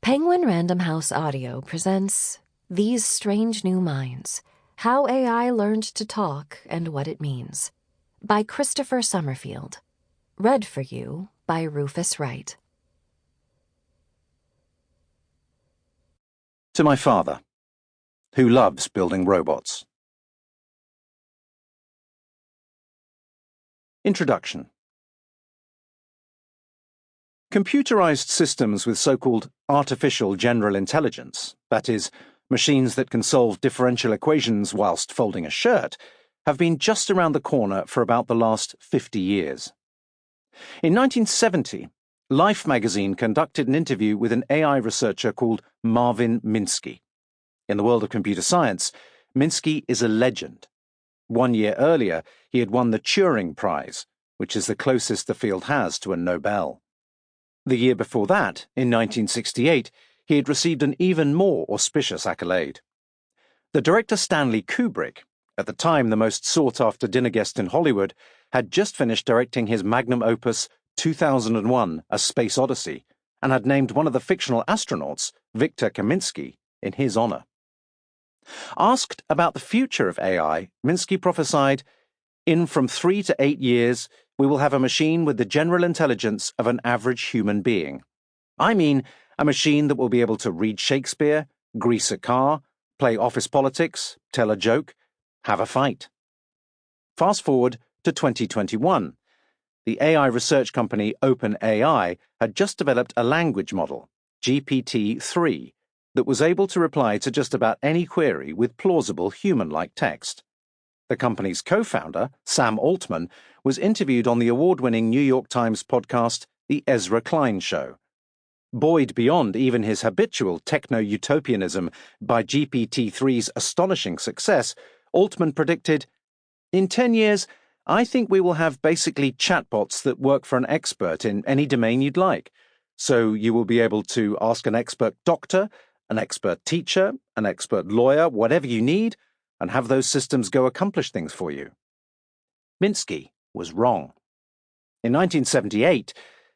Penguin Random House Audio presents These Strange New Minds, How AI Learned to Talk and What It Means, by Christopher Summerfield. Read for you by Rufus Wright. To my father, who loves building robots. Introduction. Computerized systems with so-called artificial general intelligence, that is, machines that can solve differential equations whilst folding a shirt, have been just around the corner for about the last 50 years. In 1970, Life magazine conducted an interview with an AI researcher called Marvin Minsky. In the world of computer science, Minsky is a legend. 1 year earlier, he had won the Turing Prize, which is the closest the field has to a Nobel. The year before that, in 1968, he had received an even more auspicious accolade. The director Stanley Kubrick, at the time the most sought-after dinner guest in Hollywood, had just finished directing his magnum opus 2001: A Space Odyssey, and had named one of the fictional astronauts, Victor Kaminsky, in his honor. Asked about the future of AI, Minsky prophesied, "In from 3 to 8 years, we will have a machine with the general intelligence of an average human being. I mean, a machine that will be able to read Shakespeare, grease a car, play office politics, tell a joke, have a fight." Fast forward to 2021. The AI research company OpenAI had just developed a language model, GPT-3, that was able to reply to just about any query with plausible human-like text. The company's co-founder, Sam Altman, was interviewed on the award-winning New York Times podcast, The Ezra Klein Show. Buoyed beyond even his habitual techno-utopianism by GPT-3's astonishing success, Altman predicted, "In 10 years, I think we will have basically chatbots that work for an expert in any domain you'd like. So you will be able to ask an expert doctor, an expert teacher, an expert lawyer, whatever you need, and have those systems go accomplish things for you." Minsky was wrong. In 1978,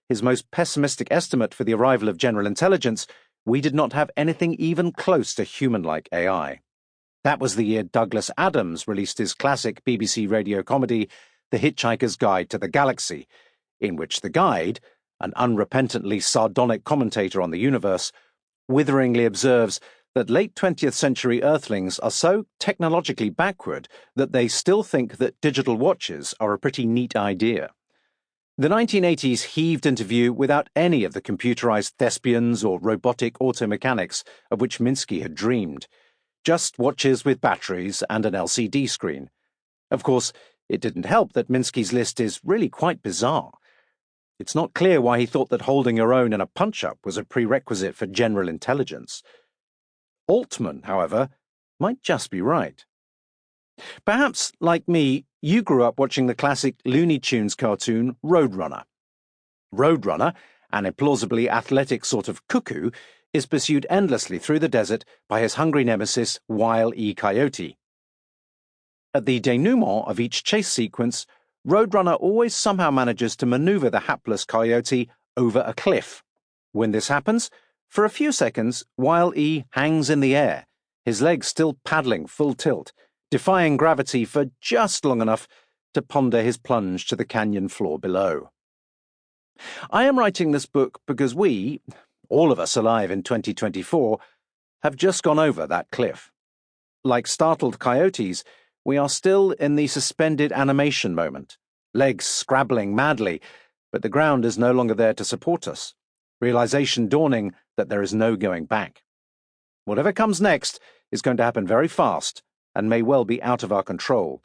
his most pessimistic estimate for the arrival of general intelligence, we did not have anything even close to human-like AI. That was the year Douglas Adams released his classic BBC radio comedy, The Hitchhiker's Guide to the Galaxy, in which the guide, an unrepentantly sardonic commentator on the universe, witheringly observes that late 20th century Earthlings are so technologically backward that they still think that digital watches are a pretty neat idea. The 1980s heaved into view without any of the computerized thespians or robotic automechanics of which Minsky had dreamed. Just watches with batteries and an LCD screen. Of course, it didn't help that Minsky's list is really quite bizarre. It's not clear why he thought that holding your own in a punch-up was a prerequisite for general intelligence. Altman, however, might just be right. Perhaps, like me, you grew up watching the classic Looney Tunes cartoon Roadrunner. Roadrunner, an implausibly athletic sort of cuckoo, is pursued endlessly through the desert by his hungry nemesis, Wile E. Coyote. At the denouement of each chase sequence, Roadrunner always somehow manages to maneuver the hapless coyote over a cliff. When this happens, for a few seconds, Wile E. hangs in the air, his legs still paddling full tilt, defying gravity for just long enough to ponder his plunge to the canyon floor below. I am writing this book because we, all of us alive in 2024, have just gone over that cliff. Like startled coyotes, we are still in the suspended animation moment, legs scrabbling madly, but the ground is no longer there to support us, realization dawning that there is no going back. Whatever comes next is going to happen very fast and may well be out of our control,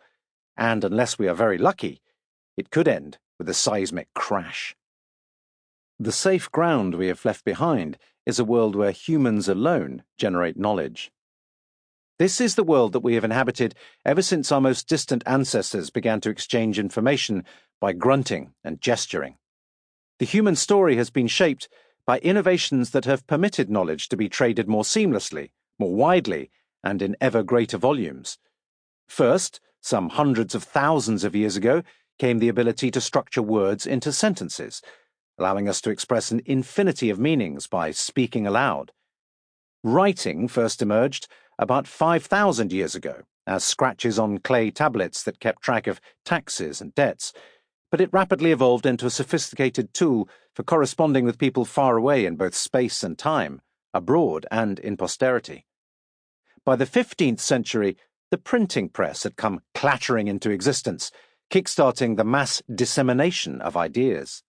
and unless we are very lucky, it could end with a seismic crash. The safe ground we have left behind is a world where humans alone generate knowledge. This is the world that we have inhabited ever since our most distant ancestors began to exchange information by grunting and gesturing. The human story has been shaped by innovations that have permitted knowledge to be traded more seamlessly, more widely, and in ever greater volumes. First, some hundreds of thousands of years ago, came the ability to structure words into sentences, allowing us to express an infinity of meanings by speaking aloud. Writing first emerged about 5,000 years ago as scratches on clay tablets that kept track of taxes and debts, but it rapidly evolved into a sophisticated tool for corresponding with people far away in both space and time, abroad and in posterity. By the 15th century, the printing press had come clattering into existence, kickstarting the mass dissemination of ideas.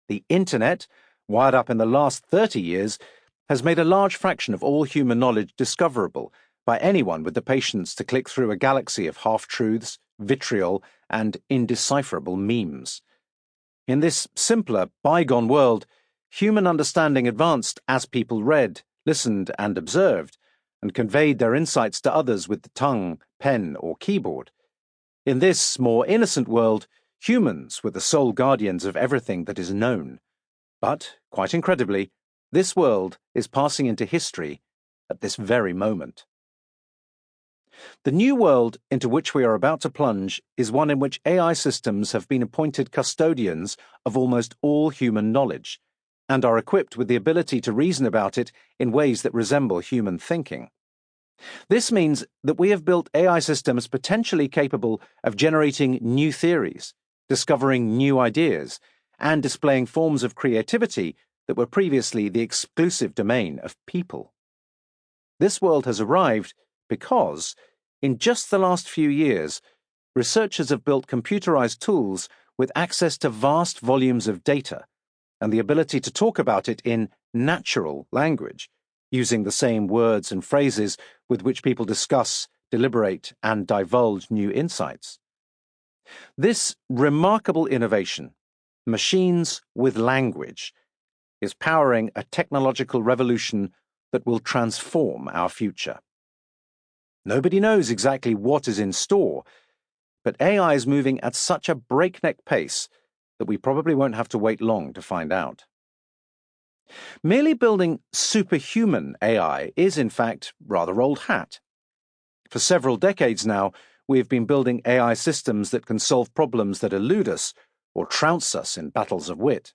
The Internet, wired up in the last 30 years, has made a large fraction of all human knowledge discoverable by anyone with the patience to click through a galaxy of half-truths, vitriol, and indecipherable memes. In this simpler, bygone world, human understanding advanced as people read, listened, and observed, and conveyed their insights to others with the tongue, pen, or keyboard. In this more innocent world, humans were the sole guardians of everything that is known. But, quite incredibly, this world is passing into history at this very moment. The new world into which we are about to plunge is one in which AI systems have been appointed custodians of almost all human knowledge, and are equipped with the ability to reason about it in ways that resemble human thinking. This means that we have built AI systems potentially capable of generating new theories, discovering new ideas, and displaying forms of creativity that were previously the exclusive domain of people. This world has arrived because, in just the last few years, researchers have built computerized tools with access to vast volumes of data and the ability to talk about it in natural language, using the same words and phrases with which people discuss, deliberate, and divulge new insights. This remarkable innovation, machines with language, is powering a technological revolution that will transform our future. Nobody knows exactly what is in store, but AI is moving at such a breakneck pace that we probably won't have to wait long to find out. Merely building superhuman AI is, in fact, rather old hat. For several decades now, we have been building AI systems that can solve problems that elude us or trounce us in battles of wit.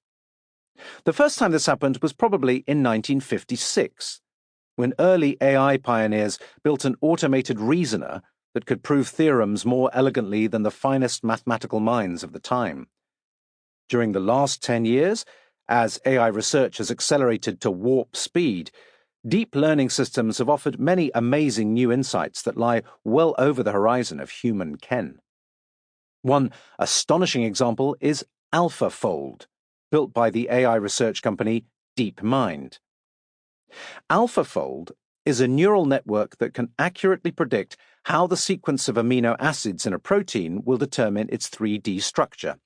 The first time this happened was probably in 1956, when early AI pioneers built an automated reasoner that could prove theorems more elegantly than the finest mathematical minds of the time. During the last 10 years, as AI research has accelerated to warp speed, deep learning systems have offered many amazing new insights that lie well over the horizon of human ken. One astonishing example is AlphaFold, built by the AI research company DeepMind. AlphaFold is a neural network that can accurately predict how the sequence of amino acids in a protein will determine its 3D structure,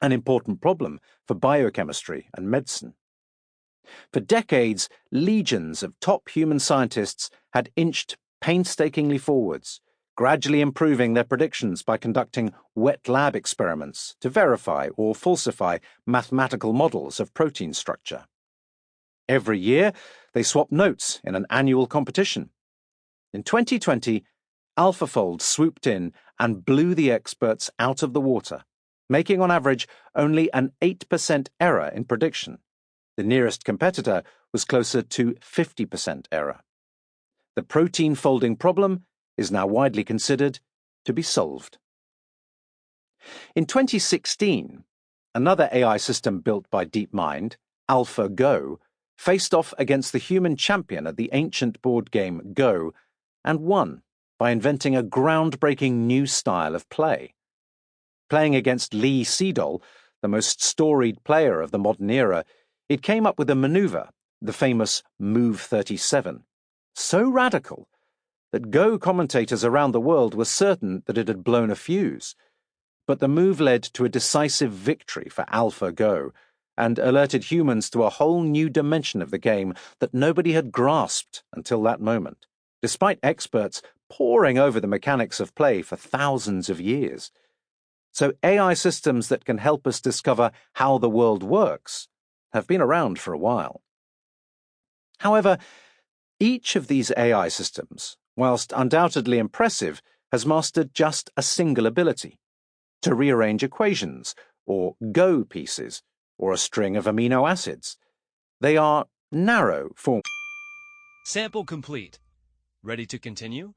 an important problem for biochemistry and medicine. For decades, legions of top human scientists had inched painstakingly forwards, gradually improving their predictions by conducting wet lab experiments to verify or falsify mathematical models of protein structure. Every year, they swapped notes in an annual competition. In 2020, AlphaFold swooped in and blew the experts out of the water, making on average only an 8% error in prediction. The nearest competitor was closer to 50% error. The protein folding problem is now widely considered to be solved. In 2016, another AI system built by DeepMind, AlphaGo, faced off against the human champion at the ancient board game Go and won by inventing a groundbreaking new style of play. Playing against Lee Sedol, the most storied player of the modern era, it came up with a maneuver, the famous Move 37, so radical that Go commentators around the world were certain that it had blown a fuse. But the move led to a decisive victory for AlphaGo and alerted humans to a whole new dimension of the game that nobody had grasped until that moment, despite experts poring over the mechanics of play for thousands of years. So AI systems that can help us discover how the world works have been around for a while. However, each of these AI systems, whilst undoubtedly impressive, has mastered just a single ability: to rearrange equations, or Go pieces, or a string of amino acids. They are narrow forms. Sample complete. Ready to continue?